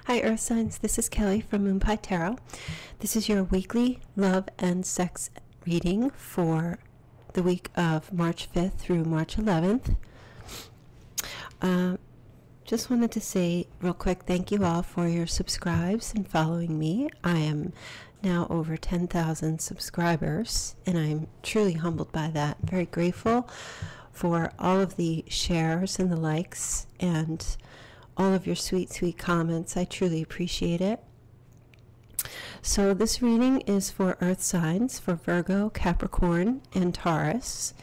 Hi Earth Signs, this is Kelly from Moon Pie Tarot. This is your weekly love and sex reading for the week of March 5th through March 11th. Just wanted to say real quick thank you all for your subscribes and following me. I am now over 10,000 subscribers and I'm truly humbled by that. I'm very grateful for all of the shares and the likes and all of your sweet comments. I truly appreciate it. So this reading is for Earth signs, for Virgo, Capricorn, and Taurus.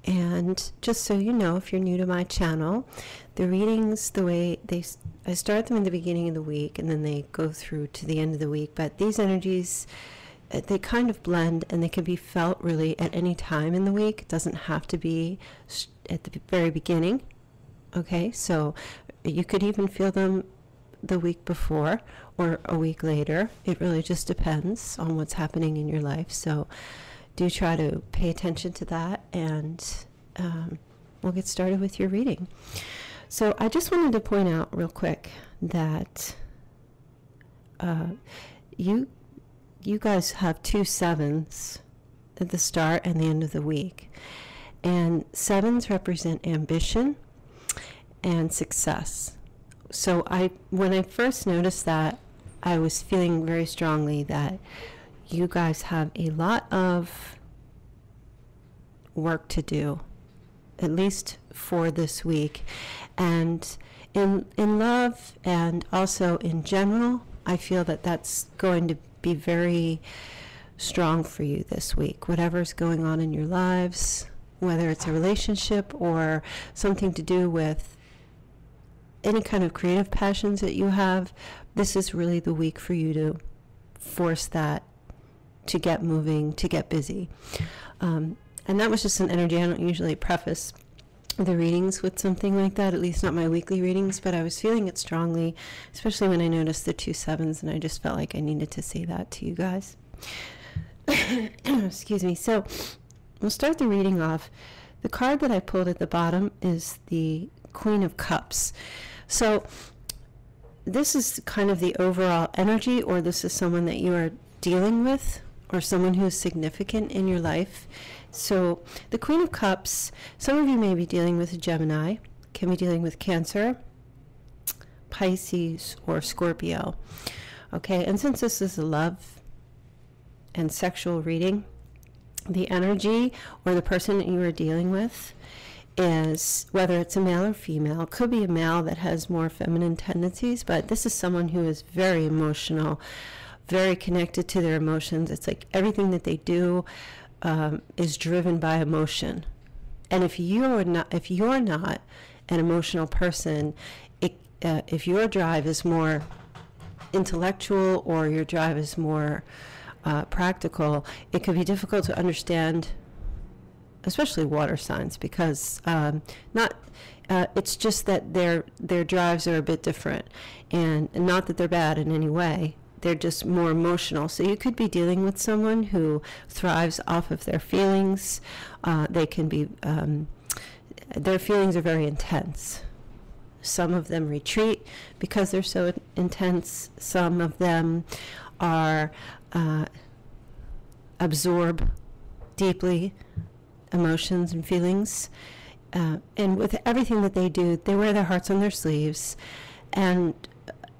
And just so you know, if you're new to my channel, the readings, the way I start them in the beginning of the week and then they go through to the end of the week. But these energies, they kind of blend and they can be felt really at any time in the week. It doesn't have to be at the very beginning. Okay, so you could even feel them the week before or a week later. It really just depends on what's happening in your life. So do try to pay attention to that, and we'll get started with your reading. So I just wanted to point out real quick that you guys have 2 7s at the start and the end of the week, and 7s represent ambition and success. So when I first noticed that, I was feeling very strongly that you guys have a lot of work to do, at least for this week. And in love and also in general, I feel that that's going to be very strong for you this week. Whatever's going on in your lives, whether it's a relationship or something to do with any kind of creative passions that you have, this is really the week for you to force that to get moving, to get busy. And that was just an energy. I don't usually preface the readings with something like that, at least not my weekly readings, but I was feeling it strongly, especially when I noticed the 2 7s, and I just felt like I needed to say that to you guys. Excuse me. So we'll start the reading off. The card that I pulled at the bottom is the Queen of Cups. So this is kind of the overall energy, or this is someone that you are dealing with, or someone who is significant in your life. So the Queen of Cups, some of you may be dealing with a Gemini, can be dealing with Cancer, Pisces, or Scorpio. Okay, and since this is a love and sexual reading, the energy or the person that you are dealing with is, whether it's a male or female, could be a male that has more feminine tendencies, but this is someone who is very emotional, very connected to their emotions. It's like everything that they do is driven by emotion. And if you're not an emotional person, if your drive is more intellectual or your drive is more practical, it could be difficult to understand, especially water signs, because it's just that their drives are a bit different, and not that they're bad in any way. They're just more emotional. So you could be dealing with someone who thrives off of their feelings. They can be, their feelings are very intense. Some of them retreat because they're so intense. Some of them are absorb deeply emotions and feelings, and with everything that they do, they wear their hearts on their sleeves. And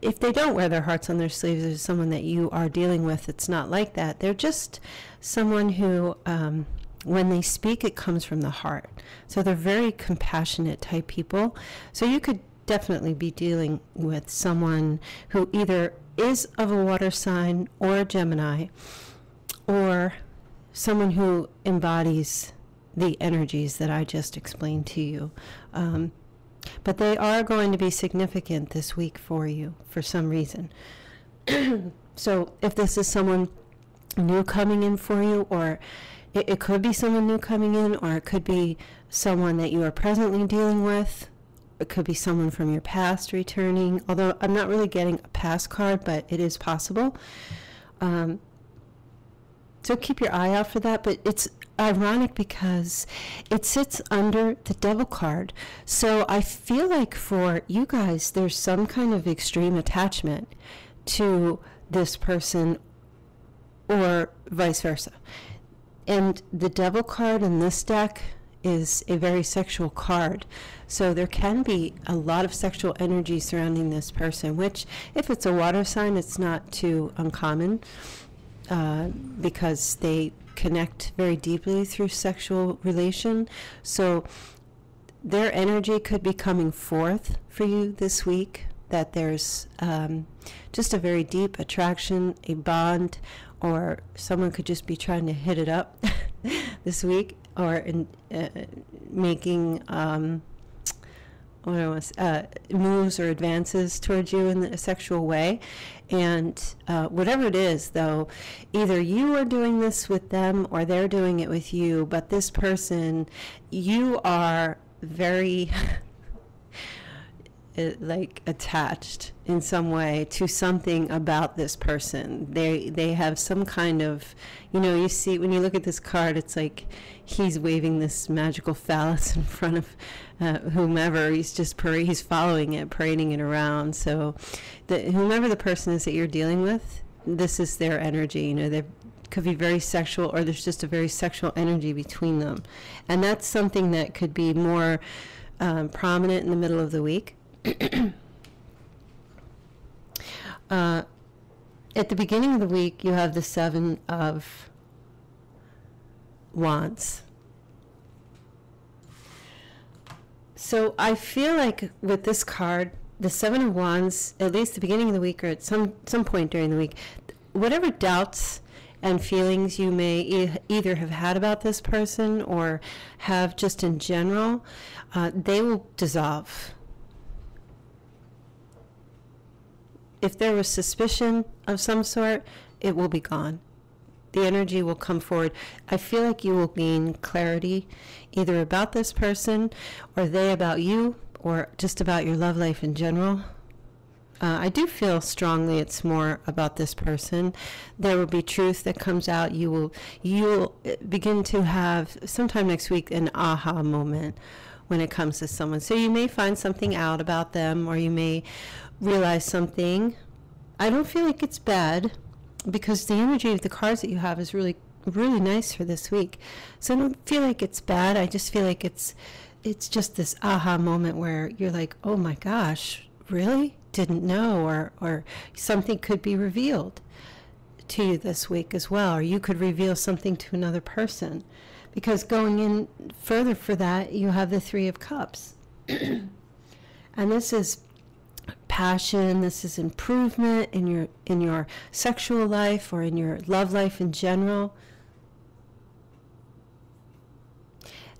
if they don't wear their hearts on their sleeves, there's someone that you are dealing with, it's not like that. They're just someone who, when they speak, it comes from the heart. So they're very compassionate type people. So you could definitely be dealing with someone who either is of a water sign or a Gemini, or someone who embodies the energies that I just explained to you. But they are going to be significant this week for you for some reason. So if this is someone new coming in for you, or it could be someone new coming in, or it could be someone that you are presently dealing with. It could be someone from your past returning, although I'm not really getting a past card, but it is possible. So keep your eye out for that, but it's ironic because it sits under the Devil card. So I feel like for you guys, there's some kind of extreme attachment to this person or vice versa. And the Devil card in this deck is a very sexual card. So there can be a lot of sexual energy surrounding this person, which if it's a water sign, it's not too uncommon. Because they connect very deeply through sexual relation. So their energy could be coming forth for you this week, that there's just a very deep attraction, a bond, or someone could just be trying to hit it up this week, or making moves or advances towards you in a sexual way. And whatever it is, though, either you are doing this with them or they're doing it with you, but this person, you are very like attached in some way to something about this person. They have some kind of, you see when you look at this card, it's like he's waving this magical phallus in front of whomever. He's just he's following it, parading it around. So whomever the person is that you're dealing with, this is their energy. They could be very sexual, or there's just a very sexual energy between them, and that's something that could be more prominent in the middle of the week. At the beginning of the week, you have the 7 of Wands. So I feel like with this card, the 7 of Wands, at least the beginning of the week or at some point during the week, whatever doubts and feelings you may either have had about this person or have just in general, they will dissolve. If there was suspicion of some sort, it will be gone. The energy will come forward. I feel like you will gain clarity either about this person or they about you, or just about your love life in general. I do feel strongly it's more about this person. There will be truth that comes out. You'll begin to have sometime next week an aha moment when it comes to someone. So you may find something out about them, or you may realize something. I don't feel like it's bad, because the energy of the cards that you have is really, really nice for this week. So I don't feel like it's bad. I just feel like it's just this aha moment where you're like, oh my gosh, really? Didn't know, or something could be revealed to you this week as well, or you could reveal something to another person. Because going in further for that, you have the 3 of Cups. And this is passion, this is improvement in your sexual life or in your love life in general.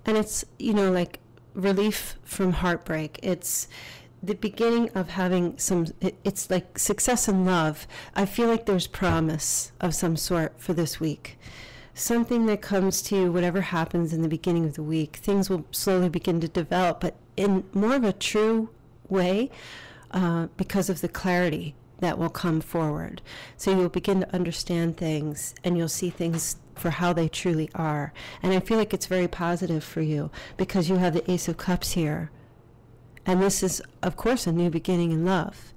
And it's, like relief from heartbreak. It's the beginning of having it's like success in love. I feel like there's promise of some sort for this week. Something that comes to you, whatever happens in the beginning of the week, things will slowly begin to develop, but in more of a true way, because of the clarity that will come forward. So you'll begin to understand things, and you'll see things for how they truly are. And I feel like it's very positive for you, because you have the Ace of Cups here. And this is, of course, a new beginning in love.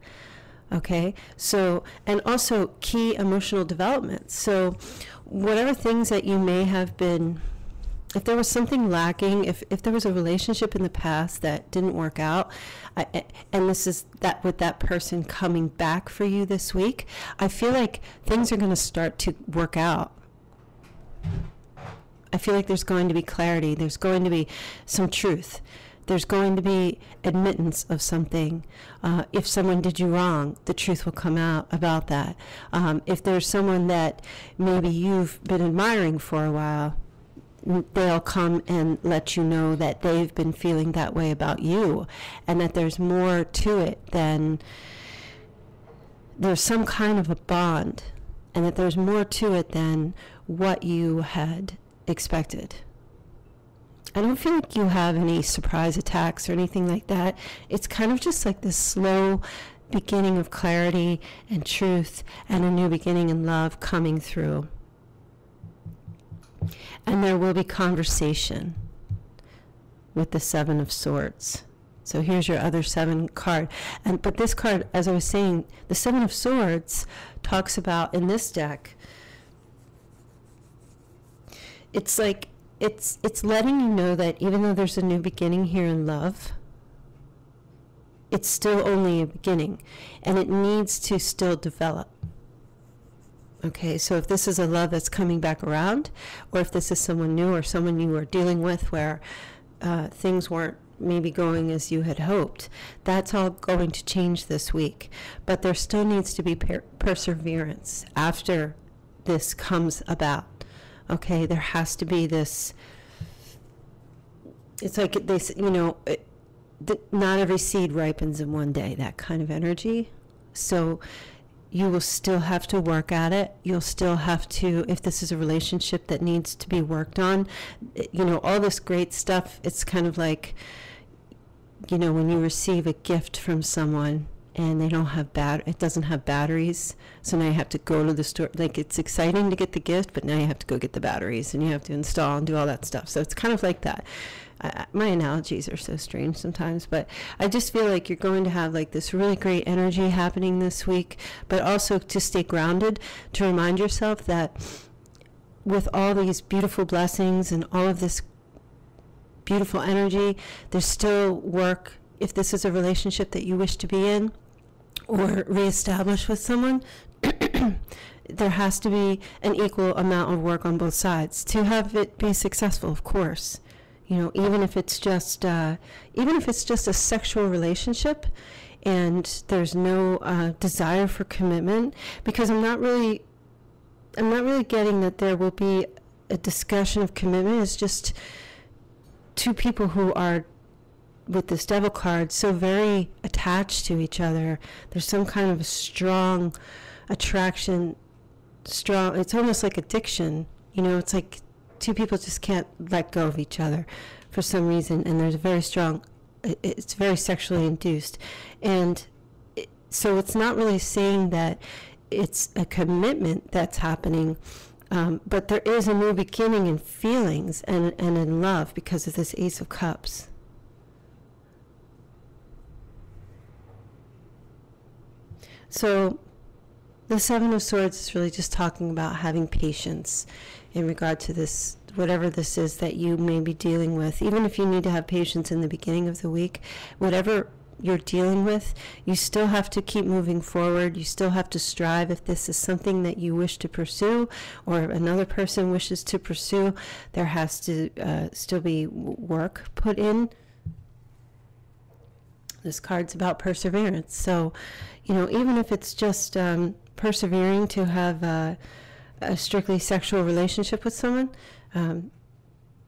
Okay? So, and also key emotional development. So whatever things that you may have been, if there was something lacking, if there was a relationship in the past that didn't work out, and this is that with that person coming back for you this week, I feel like things are going to start to work out. I feel like there's going to be clarity. There's going to be some truth. There's going to be admittance of something. If someone did you wrong, the truth will come out about that. If there's someone that maybe you've been admiring for a while, they'll come and let you know that they've been feeling that way about you, and that there's more to it than there's some kind of a bond, and that there's more to it than what you had expected. I don't feel like you have any surprise attacks or anything like that. It's kind of just like this slow beginning of clarity and truth and a new beginning in love coming through. And there will be conversation with the Seven of Swords. So here's your other 7 card. But this card, as I was saying, the 7 of Swords talks about, in this deck, it's like, it's letting you know that even though there's a new beginning here in love, it's still only a beginning, and it needs to still develop. Okay, so if this is a love that's coming back around, or if this is someone new or someone you are dealing with where things weren't maybe going as you had hoped, that's all going to change this week. But there still needs to be perseverance after this comes about. Okay, there has to be this, it's like they, you know, not every seed ripens in one day, that kind of energy. So you will still have to work at it. You'll still have to, if this is a relationship that needs to be worked on, you know, all this great stuff, it's kind of like, you know, when you receive a gift from someone and they don't have it doesn't have batteries, so now you have to go to the store. Like, it's exciting to get the gift, but now you have to go get the batteries and you have to install and do all that stuff. So it's kind of like that. My analogies are so strange sometimes, but I just feel like you're going to have like this really great energy happening this week, but also to stay grounded, to remind yourself that with all these beautiful blessings and all of this beautiful energy, there's still work. If this is a relationship that you wish to be in or reestablish with someone, there has to be an equal amount of work on both sides to have it be successful, of course. You know, even if it's just a sexual relationship and there's no desire for commitment, because I'm not really getting that there will be a discussion of commitment. It's just two people who are, with this Devil card, so very attached to each other. There's some kind of a strong attraction, it's almost like addiction. You know, it's like two people just can't let go of each other for some reason, and there's a very strong, it's very sexually induced. And so it's not really saying that it's a commitment that's happening, but there is a new beginning in feelings and in love because of this Ace of Cups. So the Seven of Swords is really just talking about having patience in regard to this, whatever this is that you may be dealing with. Even if you need to have patience in the beginning of the week, whatever you're dealing with, you still have to keep moving forward. You still have to strive. If this is something that you wish to pursue or another person wishes to pursue, there has to still be work put in. This card's about perseverance. So, you know, even if it's just persevering to have a strictly sexual relationship with someone,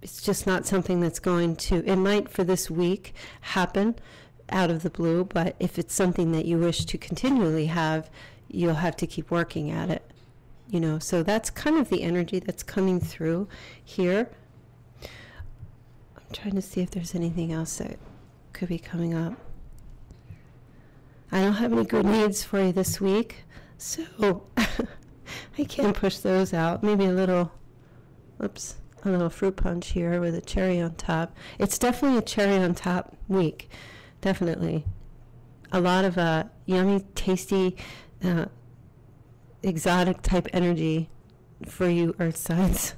it's just not something that's going to, it might for this week happen out of the blue, but if it's something that you wish to continually have, you'll have to keep working at it. You know, so that's kind of the energy that's coming through here. I'm trying to see if there's anything else that could be coming up. I don't have any good needs for you this week, so I can't push those out. Maybe a little, oops, a little fruit punch here with a cherry on top. It's definitely a cherry on top week, definitely. A lot of yummy, tasty, exotic type energy for you Earth signs.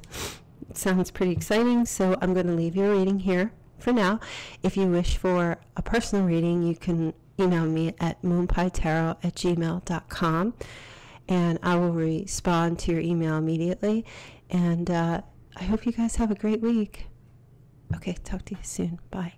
It sounds pretty exciting, so I'm going to leave your reading here for now. If you wish for a personal reading, you can email me at moonpietarot@gmail.com, and I will respond to your email immediately. And I hope you guys have a great week. Okay, talk to you soon. Bye.